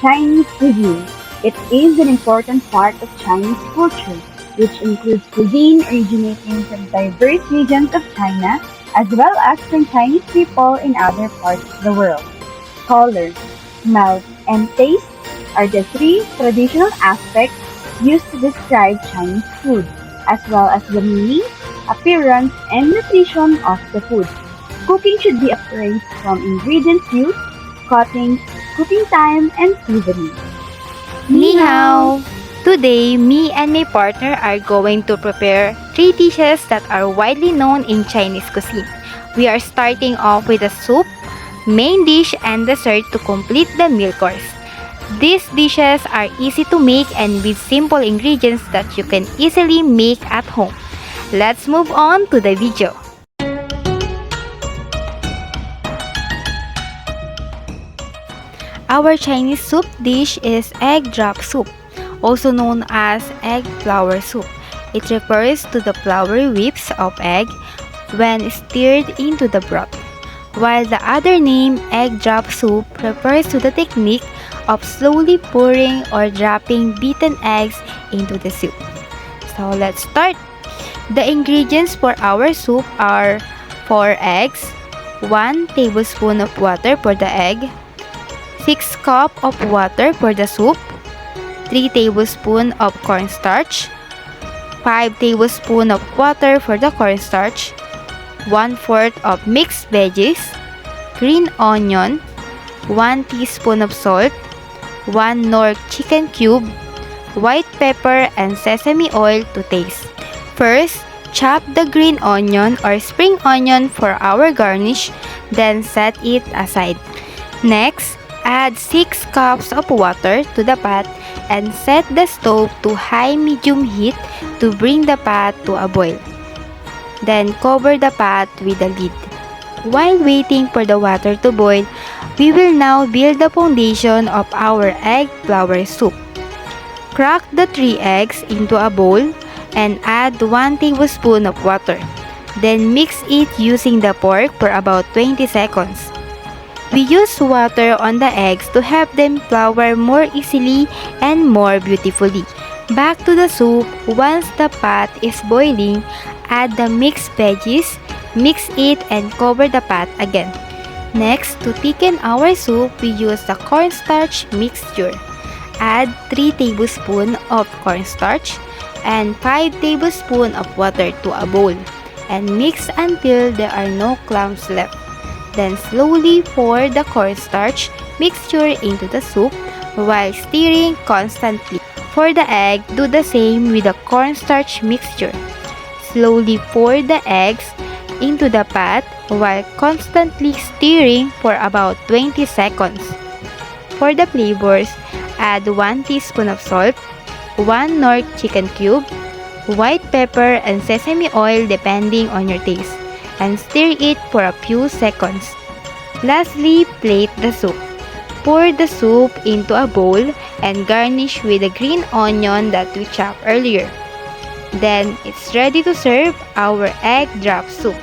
Chinese cuisine. It is an important part of Chinese culture, which includes cuisine originating from diverse regions of China, as well as from Chinese people in other parts of the world. Color, smell, and taste are the three traditional aspects used to describe Chinese food, as well as the meaning, appearance, and nutrition of the food. Cooking should be appraised from ingredients used, cuttings, cooking time, and seasoning. Ni hao! Today, me and my partner are going to prepare three dishes that are widely known in Chinese cuisine. We are starting off with a soup, main dish, and dessert to complete the meal course. These dishes are easy to make and with simple ingredients that you can easily make at home. Let's move on to the video. Our Chinese soup dish is egg drop soup, also known as egg flour soup. It refers to the flour whips of egg when stirred into the broth, while the other name egg drop soup refers to the technique of slowly pouring or dropping beaten eggs into the soup. So let's start. The ingredients for our soup are 4 eggs, 1 tablespoon of water for the egg, 6 cups of water for the soup, 3 tablespoons of cornstarch, 5 tablespoons of water for the cornstarch, 1/4 of mixed veggies, green onion, 1 teaspoon of salt, 1 Nor chicken cube, white pepper, and sesame oil to taste. First, chop the green onion or spring onion for our garnish, then set it aside. Next, add 6 cups of water to the pot and set the stove to high-medium heat to bring the pot to a boil. Then cover the pot with a lid. While waiting for the water to boil, we will now build the foundation of our egg flour soup. Crack the 3 eggs into a bowl and add 1 tablespoon of water. Then mix it using the fork for about 20 seconds. We use water on the eggs to help them flour more easily and more beautifully. Back to the soup. Once the pot is boiling, add the mixed veggies, mix it, and cover the pot again. Next, to thicken our soup, we use the cornstarch mixture. Add 3 tablespoons of cornstarch and 5 tablespoons of water to a bowl and mix until there are no clumps left. Then slowly pour the cornstarch mixture into the soup while stirring constantly. For the egg, do the same with the cornstarch mixture. Slowly pour the eggs into the pot while constantly stirring for about 20 seconds. For the flavors, add 1 teaspoon of salt, 1 Nor chicken cube, white pepper, and sesame oil depending on your taste, and stir it for a few seconds. Lastly, plate the soup. Pour the soup into a bowl and garnish with the green onion that we chopped earlier. Then, it's ready to serve our egg drop soup.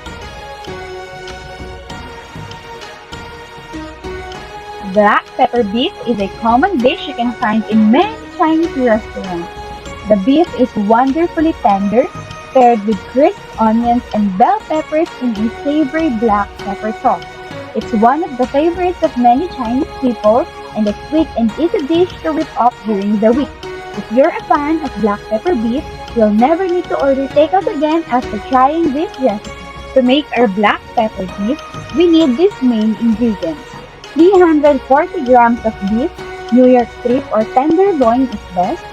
Black pepper beef is a common dish you can find in many Chinese restaurants. The beef is wonderfully tender, paired with crisp onions and bell peppers in a savory black pepper sauce. It's one of the favorites of many Chinese people and a quick and easy dish to whip up during the week. If you're a fan of black pepper beef, you'll never need to order takeout again after trying this recipe. To make our black pepper beef, we need these main ingredients. 340 grams of beef, New York strip or tenderloin is best,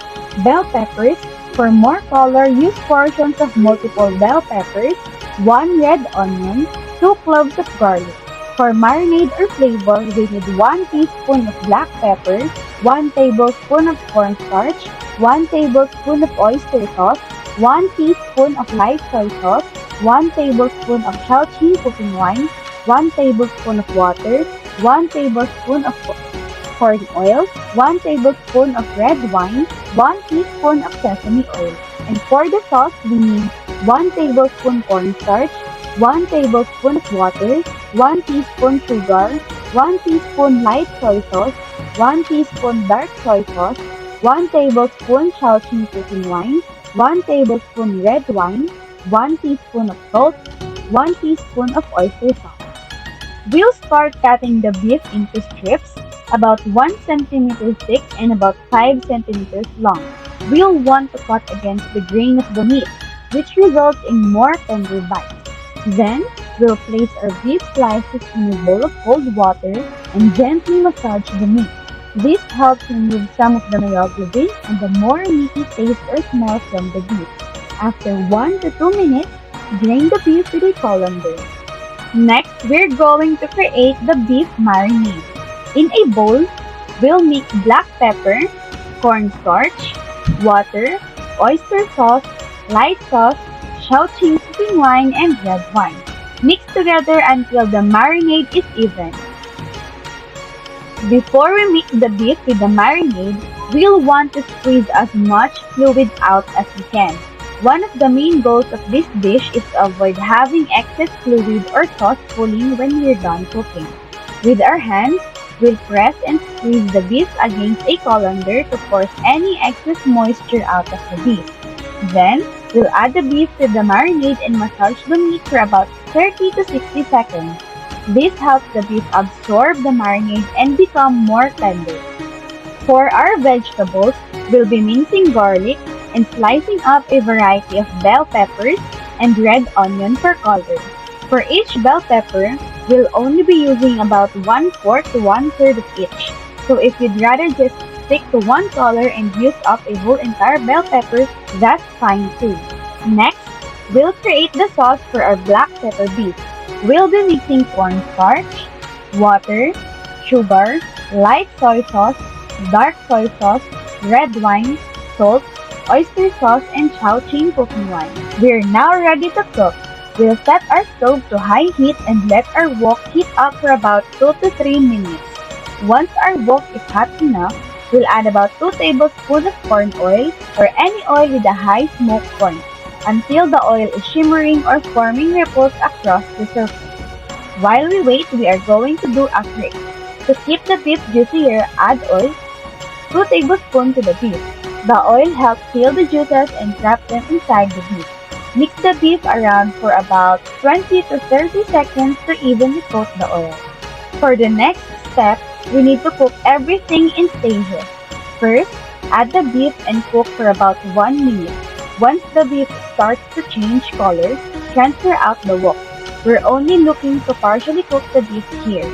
bell peppers. For more color, use portions of multiple bell peppers, 1 red onion, 2 cloves of garlic. For marinade or flavor, we need 1 teaspoon of black pepper, 1 tablespoon of cornstarch, 1 tablespoon of oyster sauce, 1 teaspoon of light soy sauce, 1 tablespoon of Shaoqing cooking wine, 1 tablespoon of water, 1 tablespoon of corn oil, 1 tablespoon of red wine, 1 teaspoon of sesame oil. And for the sauce, we need 1 tablespoon cornstarch, 1 tablespoon of water, 1 teaspoon sugar, 1 teaspoon light soy sauce, 1 teaspoon dark soy sauce, 1 tablespoon Shaoxing cooking wine, 1 tablespoon red wine, 1 teaspoon of salt, 1 teaspoon of oyster sauce. We'll start cutting the beef into strips about 1 centimeter thick and about 5 centimeters long. We'll want to cut against the grain of the meat, which results in more tender bites. Then, we'll place our beef slices in a bowl of cold water and gently massage the meat. This helps remove some of the myoglobin and the more meaty taste or smell from the beef. After 1 to 2 minutes, drain the beef with a colander. Next, we're going to create the beef marinade. In a bowl, we'll mix black pepper, cornstarch, water, oyster sauce, light sauce, Shaoxing cooking wine, and red wine. Mix together until the marinade is even. Before we mix the beef with the marinade, we'll want to squeeze as much fluid out as we can. One of the main goals of this dish is to avoid having excess fluid or sauce pooling when we're done cooking. With our hands, we'll press and squeeze the beef against a colander to force any excess moisture out of the beef. Then, we'll add the beef to the marinade and massage the meat for about 30 to 60 seconds. This helps the beef absorb the marinade and become more tender. For our vegetables, we'll be mincing garlic and slicing up a variety of bell peppers and red onion for color. For each bell pepper, we'll only be using about 1/4 to 1/3 of each. So if you'd rather just stick to one color and use up a whole entire bell pepper, that's fine too. Next, we'll create the sauce for our black pepper beef. We'll be mixing cornstarch, water, sugar, light soy sauce, dark soy sauce, red wine, salt, oyster sauce, and Shaoxing cooking wine. We're now ready to cook. We'll set our stove to high heat and let our wok heat up for about 2 to 3 minutes. Once our wok is hot enough, we'll add about 2 tablespoons of corn oil or any oil with a high smoke point until the oil is shimmering or forming ripples across the surface. While we wait, we are going to do a trick. To keep the beef juicier, add oil, 2 tablespoons to the beef. The oil helps seal the juices and trap them inside the beef. Mix the beef around for about 20 to 30 seconds to evenly coat the oil. For the next step, we need to cook everything in stages. First, add the beef and cook for about 1 minute. Once the beef starts to change color, transfer out the wok. We're only looking to partially cook the beef here.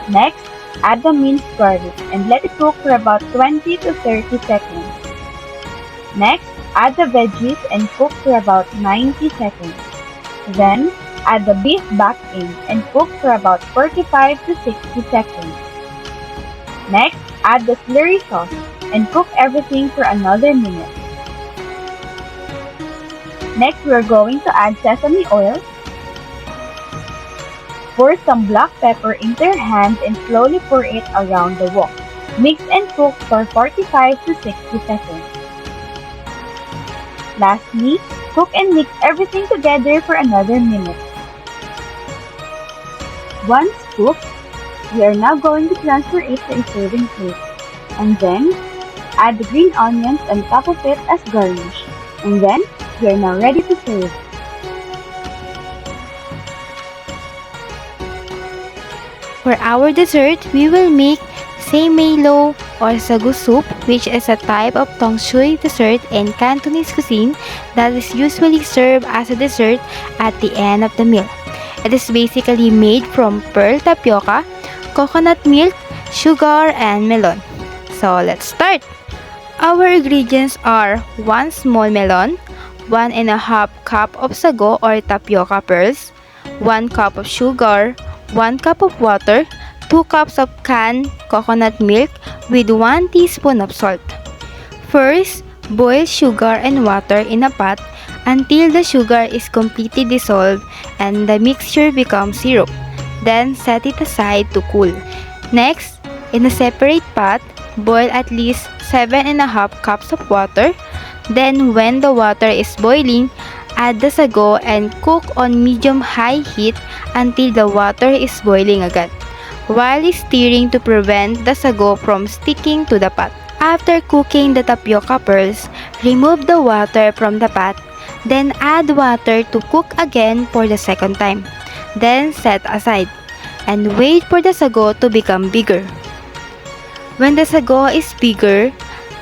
Next, add the minced garlic and let it cook for about 20 to 30 seconds. Next, add the veggies and cook for about 90 seconds. Then, add the beef back in and cook for about 45 to 60 seconds. Next, add the slurry sauce and cook everything for another minute. Next, we're going to add sesame oil. Pour some black pepper into your hands and slowly pour it around the wok. Mix and cook for 45 to 60 seconds. Lastly, cook and mix everything together for another minute. Once cooked, we are now going to transfer it to a serving plate. And then, add the green onions on top of it as garnish. And then, we are now ready to serve. For our dessert, we will make Melon or Sago soup, which is a type of tong shui dessert in Cantonese cuisine that is usually served as a dessert at the end of the meal. It is basically made from pearl tapioca, coconut milk, sugar, and melon. So let's start! Our ingredients are 1 small melon, 1½ cup of sago or tapioca pearls, 1 cup of sugar, 1 cup of water, 2 cups of canned coconut milk with 1 teaspoon of salt. First, boil sugar and water in a pot until the sugar is completely dissolved and the mixture becomes syrup. Then set it aside to cool. Next, in a separate pot, boil at least 7½ cups of water. Then when the water is boiling, add the sago and cook on medium-high heat until the water is boiling agad. while stirring to prevent the sago from sticking to the pot. After cooking the tapioca pearls, remove the water from the pot, then add water to cook again for the second time. Then set aside and wait for the sago to become bigger. When the sago is bigger,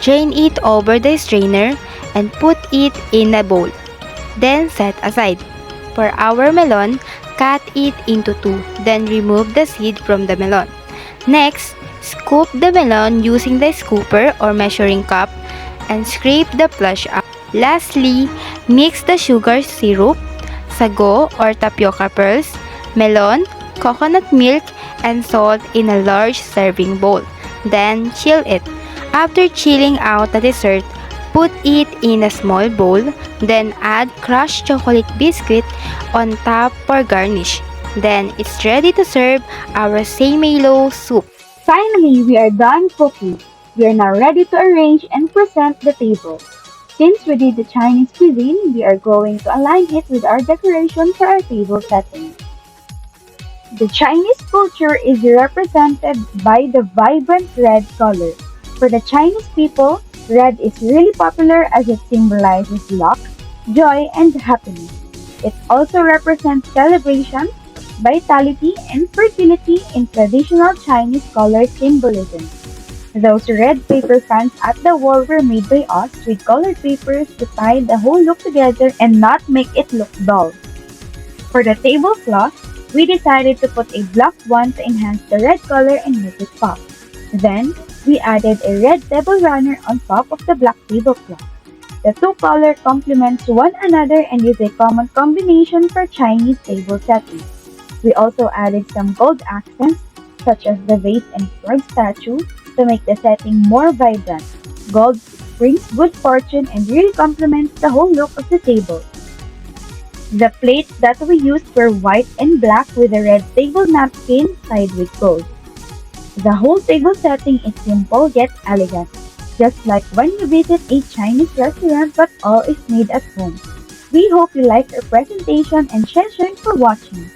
drain it over the strainer and put it in a bowl. Then set aside. For our melon, cut it into two, then remove the seed from the melon. Next, scoop the melon using the scooper or measuring cup and scrape the flesh out. Lastly, mix the sugar syrup, sago or tapioca pearls, melon, coconut milk, and salt in a large serving bowl. Then chill it. After chilling out the dessert, put it in a small bowl, then add crushed chocolate biscuit on top for garnish. Then it's ready to serve our Sago soup. Finally, we are done cooking. We are now ready to arrange and present the table. Since we did the Chinese cuisine, we are going to align it with our decoration for our table setting. The Chinese culture is represented by the vibrant red color. For the Chinese people, red is really popular as it symbolizes luck, joy, and happiness. It also represents celebration, vitality, and fertility in traditional Chinese color symbolism. Those red paper fans at the wall were made by us with colored papers to tie the whole look together and not make it look dull. For the tablecloth, we decided to put a black one to enhance the red color and make it pop. Then, we added a red table runner on top of the black tablecloth. The two colors complements one another and is a common combination for Chinese table settings. We also added some gold accents, such as the vase and frog statue, to make the setting more vibrant. Gold brings good fortune and really complements the whole look of the table. The plates that we used were white and black with a red table napkin tied with gold. The whole table setting is simple yet elegant, just like when you visit a Chinese restaurant, but all is made at home. We hope you liked our presentation and share for watching.